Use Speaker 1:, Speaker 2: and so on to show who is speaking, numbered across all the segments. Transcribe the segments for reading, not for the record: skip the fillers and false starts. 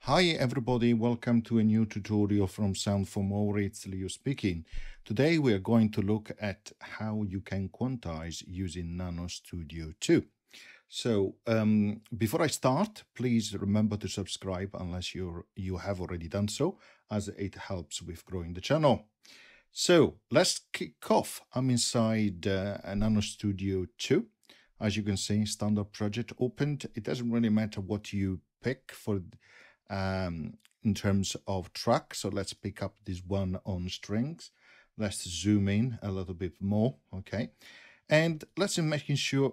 Speaker 1: Hi everybody, welcome to a new tutorial from Sound for More. It's Leo speaking. Today we are going to look at how you can quantize using NanoStudio 2. So before I start, please remember to subscribe unless you have already done so, as it helps with growing the channel. So let's kick off. I'm inside NanoStudio 2. As you can see, standard project opened. It doesn't really matter what you pick for in terms of track. So let's pick up this one on strings. Let's zoom in a little bit more. Okay. And let's make sure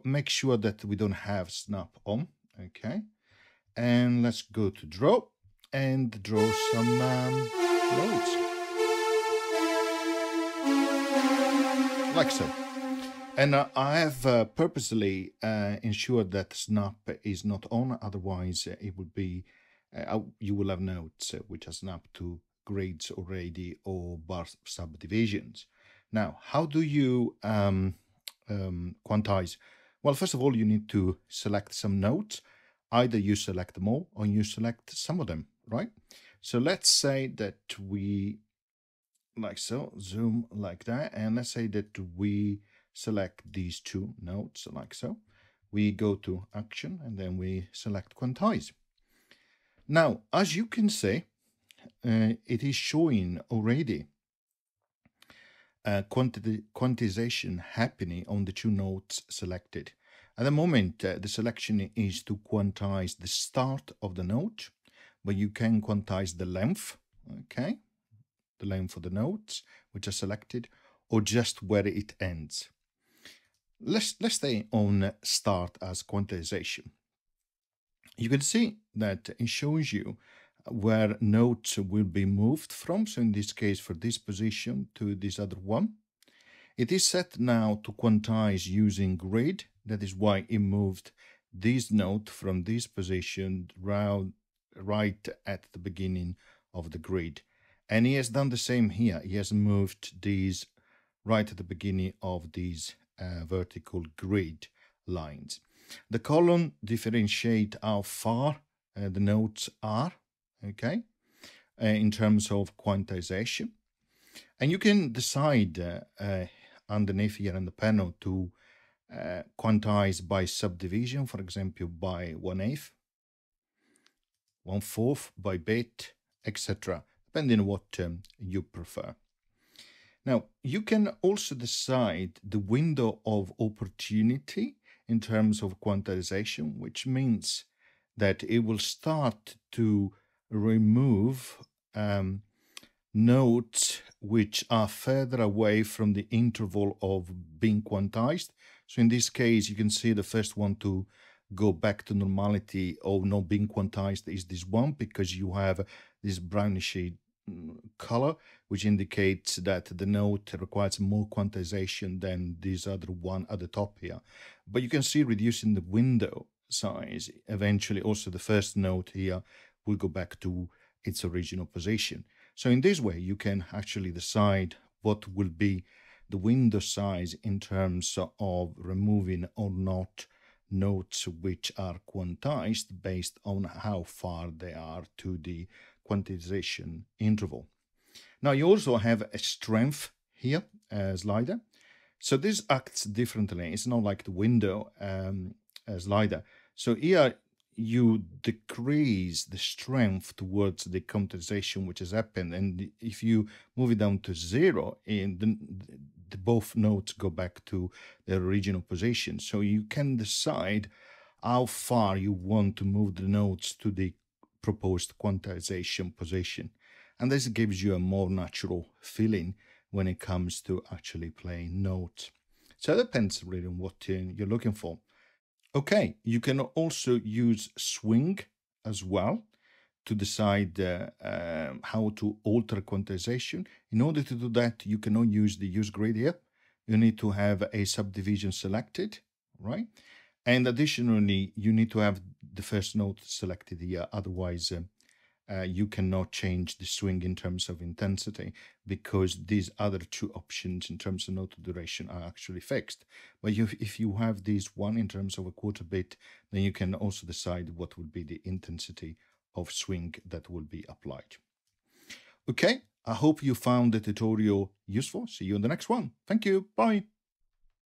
Speaker 1: that we don't have snap on. Okay. And let's go to draw and draw some notes. Like so. And I have purposely ensured that snap is not on, otherwise it would be you will have notes which are snapped to grids already or bar subdivisions. Now, how do you quantize? Well, first of all, you need to select some notes. Either you select them all or you select some of them, right? So let's say that we, like so, zoom like that, and let's say that we select these two notes like so. We go to action and then we select quantize. Now, as you can see, it is showing already quantization happening on the two notes selected. At the moment, the selection is to quantize the start of the note, but you can quantize the length, okay, the length of the notes which are selected, or just where it ends. Let's stay on start as quantization. You can see that it shows you where notes will be moved from. So in this case, for this position to this other one. It is set now to quantize using grid. That is why it moved this note from this position right at the beginning of the grid. And he has done the same here. He has moved these right at the beginning of these vertical grid lines. The column differentiate how far the notes are, okay, in terms of quantization. And you can decide underneath here in the panel to quantize by subdivision, for example, by 1/8, 1/4, by bit, etc., depending on what you prefer. Now, you can also decide the window of opportunity in terms of quantization, which means that it will start to remove notes which are further away from the interval of being quantized. So in this case, you can see the first one to go back to normality or not being quantized is this one, because you have this brownish color, which indicates that the note requires more quantization than this other one at the top here. But you can see reducing the window size, eventually also the first note here will go back to its original position. So in this way, you can actually decide what will be the window size in terms of removing or not notes which are quantized based on how far they are to the quantization interval. Now you also have a strength here slider. So this acts differently. It's not like the window slider. So here you decrease the strength towards the quantization which has happened, and if you move it down to 0, the both notes go back to their original position. So you can decide how far you want to move the notes to the proposed quantization position, and this gives you a more natural feeling when it comes to actually playing notes. So it depends really on what you're looking for. Okay, you can also use swing as well to decide how to alter quantization. In order to do that, you cannot use the use grid here. You need to have a subdivision selected, right? And additionally, you need to have the first note selected here. Otherwise, you cannot change the swing in terms of intensity, because these other two options in terms of note duration are actually fixed. But if you have this one in terms of a quarter bit, then you can also decide what would be the intensity of swing that will be applied. Okay, I hope you found the tutorial useful. See you in the next one. Thank you. Bye.